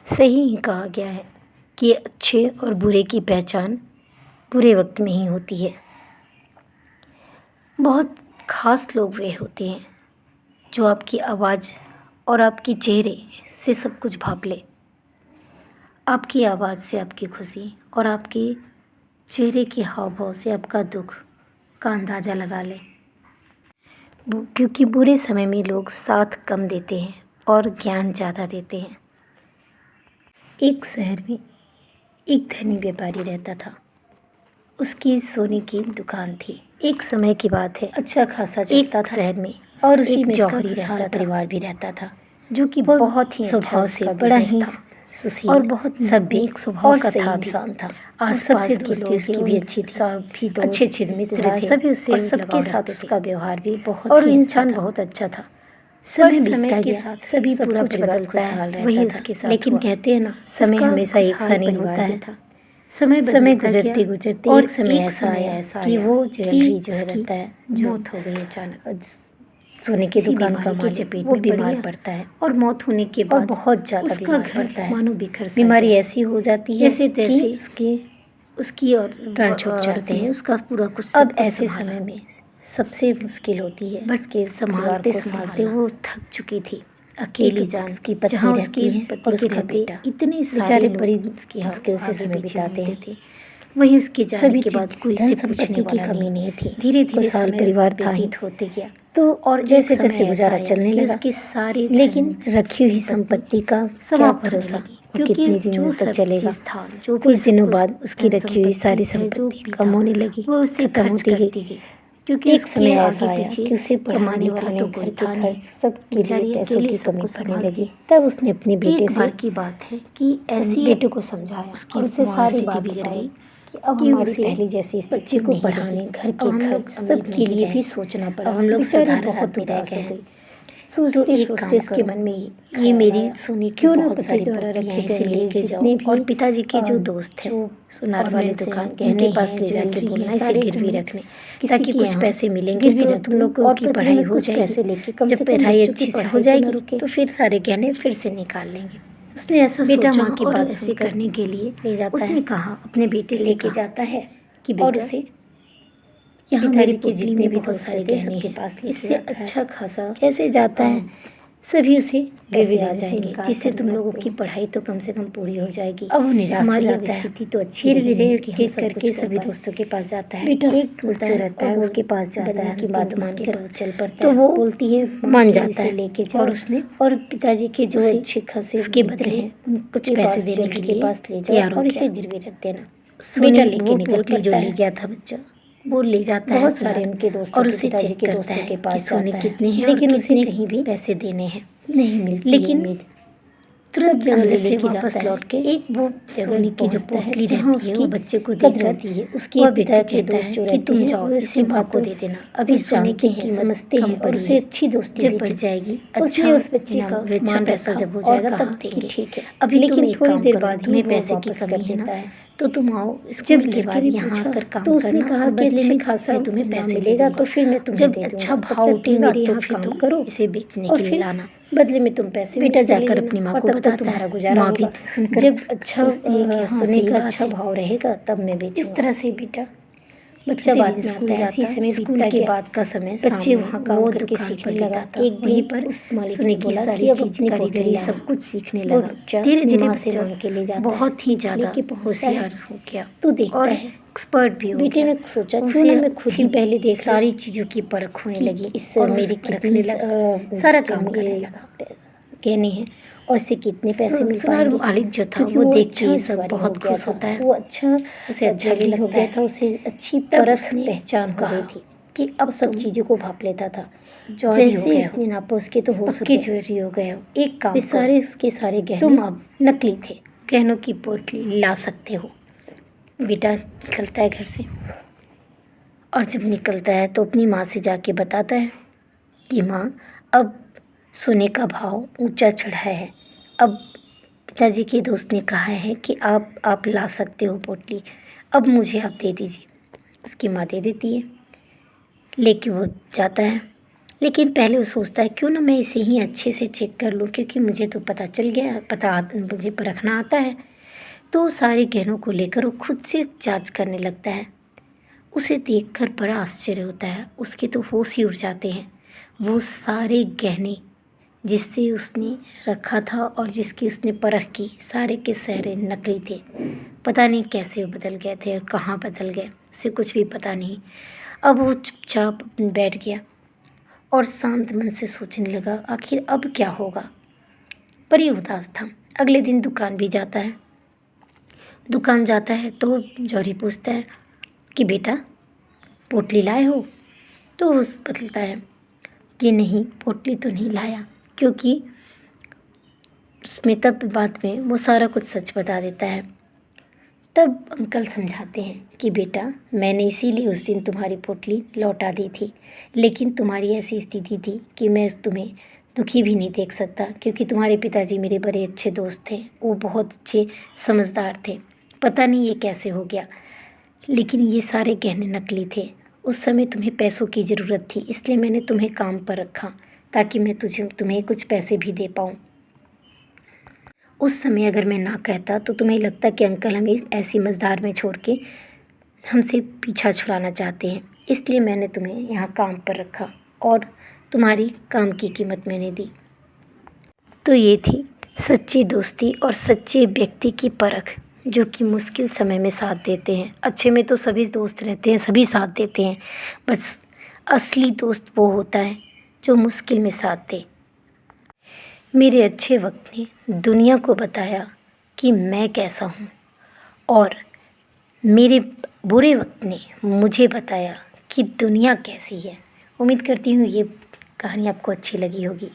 सही ही कहा गया है कि अच्छे और बुरे की पहचान बुरे वक्त में ही होती है। बहुत ख़ास लोग वे होते हैं जो आपकी आवाज़ और आपके चेहरे से सब कुछ भाप ले। आपकी आवाज़ से आपकी खुशी और आपके चेहरे के हाव भाव से आपका दुख का अंदाज़ा लगा ले। क्योंकि बुरे समय में लोग साथ कम देते हैं और ज्ञान ज़्यादा देते हैं। एक शहर में एक धनी व्यापारी रहता था। उसकी सोने की दुकान थी। एक समय की बात है, अच्छा खासा चलता था शहर में, और उसी में जौहरी सारा परिवार भी रहता था, जो कि बहुत ही स्वभाव से बड़ा ही सुशील और बहुत सभ्य स्वभाव का था इंसान था। और सबसे दोस्ती उसकी भी अच्छी थी, सभी अच्छे मित्र थे, सभी उससे सबके साथ उसका व्यवहार भी बहुत और इंसान बहुत अच्छा था। समय के साथ सभी पूरा परिवार खुशहाल रहता था, लेकिन कहते हैं ना, समय हमेशा एक सा नहीं होता है। समय गुजरते और समय ऐसा आया कि वो ज्वेलरी जो रहता है, मौत हो गई अचानक। सोने की दुकान का मालिक वो बीमार पड़ता है और मौत होने के बाद बहुत ज़्यादा उसका घर मानो बिखर सा बीमारी ऐसी हो जाती है जैसे तैसे उसकी और प्राण छूट जाते हैं, उसका पूरा कुछ। अब ऐसे समय में सबसे मुश्किल होती है, बस के संभालते वो थक चुकी थी। अकेली जान की पत्नी रहती है और उसका बेटा, इतने सारे बड़ी मुश्किल से समय बिताते थे। वहीं उसके जाने के बाद कोई से पूछने की कमी नहीं थी। धीरे-धीरे साल परिवार था ही होते गया तो, और जैसे तैसे गुजारा चलने लगा। उसके सारे लेकिन रखी हुई संपत्ति का क्या भरोसा, क्योंकि कितने दिनों तक चलेगा। कुछ दिनों बाद उसकी रखी हुई सारी संपत्ति कम होने लगी, वो उससे खत्म होती गई। क्योंकि एक समय ऐसा आया कि उसे पढ़ाने लिखाने घर के खर्च सब के लिए पैसों की कमी पड़ने लगी। तब उसने अपने बेटे से, की बात है कि ऐसी बेटे को समझाया और उसे सारी बात बताई कि अब हमारी पहली जैसी बच्चे को पढ़ाने, घर के खर्च सब के लिए भी सोचना पड़ा। अब हम लोग साधारण बहुत उदास हो गए। सोचते सोचते इसके मन में ये मेरी सोने क्यों ना पति द्वारा रखे गए लेके जाओ, और पिताजी के जो दोस्त हैं सुनार वाले दुकान के, उनके पास ले जाके बोलना इसे गिरवी रखने, ताकि कुछ पैसे मिलेंगे तो तुम लोगों की पढ़ाई हो जाएगी। जब पढ़ाई अच्छी से हो जाएगी तो फिर सारे गहने फिर से निकाल लेंगे। उसने ऐसा बेटा माँ की बात ऐसे करने के लिए ले जाता है। उसने कहा अपने बेटे से लेके जाता है कि और उसे यहाँ मेरे के जितने भी बहुत सारे गहने सबके पास इससे अच्छा खासा जैसे जाता है सभी उसे गिरवी आ जाएंगे, जिससे तुम लोगों की पढ़ाई तो कम से कम पूरी हो जाएगी। अब वो निराश हो जाता है, स्थिति तो अच्छी धीरे धीरे करके सभी दोस्तों के पास जाता है। बेटा एक दोस्त जो रहता है उसके पास जाता है कि बात मानकर चल पड़ता है। तो वो बोलती है मान जाता है लेके जाओ, और उसने और पिताजी के जो अच्छे खासे उसके बदले कुछ पैसे देने के लिए पास ले जाओ और इसे गिरवी रख देना। बेटा लेके निकल जो ले गया था बच्चा, वो ले जाता है बहुत सारे उनके दोस्तों और उसे चेक करता है कि सोने कितने हैं, लेकिन उसे कहीं भी पैसे देने हैं नहीं मिलती। लेकिन तुरंत अंदर से वापस लौट के एक वो सोने की जो पोटली रहती है वो बच्चे को देकर है, उसके पिता के दोस्त जो कि तुम जाओ इसे माँ को दे देना। अभी सोने की समझते हैं और उसे अच्छी दोस्ती जब बढ़ जाएगी, अच्छा उस बच्चे का मान पैसा जब हो जाएगा तब देंगे। ठीक है, अभी लेकिन थोड़ी देर बाद तुम्हें पैसे की कमी है ना, तो तुम आओ स्कूल के बाद यहाँ आकर काम तो उसने कहा बदले में खासा तुम्हें पैसे मिलेगा, तो फिर मैं तुम्हें जब अच्छा भाव उठेगा तो फिर तुम करो इसे बेचने के लिए लाना, बदले में तुम पैसे। बेटा जाकर अपनी माँ को बताता है, तुम्हारा गुजारा होगा। जब अच्छा सोने का अच्छा भाव रहेगा तब मैं बेचूंगा। इस तरह से बेटा बच्चा बात स्कूल जाता है। समय स्कूल के बाद का समय बच्चे वहाँ काम करके सीखने लगा। एक दिन पर उस मालिक की सारी चीज कारीगरी सब कुछ सीखने लगा। धीरे धीरे माँ से मांग के ले जाता है, बहुत ही ज्यादा होशियार हो गया तो देखता है एक्सपर्ट भी हो गया। बेटे ने सोचा उसे मैं खुद ही पहले देख सारी चीज़ों की परख होने लगी, इससे मेरी परखने लगा, सारा काम करने लगा। कहने हैं और इससे कितने पैसे मिल पाएंगे। मालिक जो था वो देख के सब बहुत खुश होता है। वो अच्छा उसे अच्छा भी लगता है, उसे अच्छी परख पहचान हो गई थी कि अब सब चीज़ों को भाप लेता था। जैसे उसने नापा उसके तो हो सके ज्वेलरी हो गए। एक काम सारे इसके सारे गहने तुम अब नकली थे, गहनों की पोटली ला सकते हो। बेटा निकलता है घर से और जब निकलता है तो अपनी माँ से जाके बताता है कि माँ अब सोने का भाव ऊंचा चढ़ा है, अब पिताजी के दोस्त ने कहा है कि आप ला सकते हो पोटली, अब मुझे आप दे दीजिए। उसकी माँ दे देती है, लेके वो जाता है लेकिन पहले वो सोचता है क्यों ना मैं इसे ही अच्छे से चेक कर लूँ, क्योंकि मुझे तो पता चल गया, मुझे परखना आता है। तो सारे गहनों को लेकर वो खुद से जांच करने लगता है। उसे देखकर बड़ा आश्चर्य होता है, उसके तो होश ही उड़ जाते हैं। वो सारे गहने जिससे उसने रखा था और जिसकी उसने परख की, सारे के सारे नकली थे। पता नहीं कैसे वो बदल गए थे और कहाँ बदल गए, उसे कुछ भी पता नहीं। अब वो चुपचाप बैठ गया और शांत मन से सोचने लगा आखिर अब क्या होगा। बड़ी उदास था। अगले दिन दुकान भी जाता है। दुकान जाता है तो जौहरी पूछता है कि बेटा पोटली लाए हो? तो उस बदलता है कि नहीं, पोटली तो नहीं लाया, क्योंकि उसमें तब बाद में वो सारा कुछ सच बता देता है। तब अंकल समझाते हैं कि बेटा मैंने इसीलिए उस दिन तुम्हारी पोटली लौटा दी थी, लेकिन तुम्हारी ऐसी स्थिति थी कि मैं तुम्हें दुखी भी नहीं देख सकता, क्योंकि तुम्हारे पिताजी मेरे बड़े अच्छे दोस्त थे, वो बहुत अच्छे समझदार थे। पता नहीं ये कैसे हो गया, लेकिन ये सारे गहने नकली थे। उस समय तुम्हें पैसों की ज़रूरत थी, इसलिए मैंने तुम्हें काम पर रखा ताकि मैं तुम्हें कुछ पैसे भी दे पाऊँ। उस समय अगर मैं ना कहता तो तुम्हें लगता कि अंकल हमें ऐसी मझधार में छोड़ के हमसे पीछा छुड़ाना चाहते हैं, इसलिए मैंने तुम्हें यहाँ काम पर रखा और तुम्हारी काम की कीमत मैंने दी। तो ये थी सच्ची दोस्ती और सच्चे व्यक्ति की परख, जो कि मुश्किल समय में साथ देते हैं। अच्छे में तो सभी दोस्त रहते हैं, सभी साथ देते हैं, बस असली दोस्त वो होता है जो मुश्किल में साथ दे। मेरे अच्छे वक्त ने दुनिया को बताया कि मैं कैसा हूँ, और मेरे बुरे वक्त ने मुझे बताया कि दुनिया कैसी है। उम्मीद करती हूँ ये कहानी आपको अच्छी लगी होगी।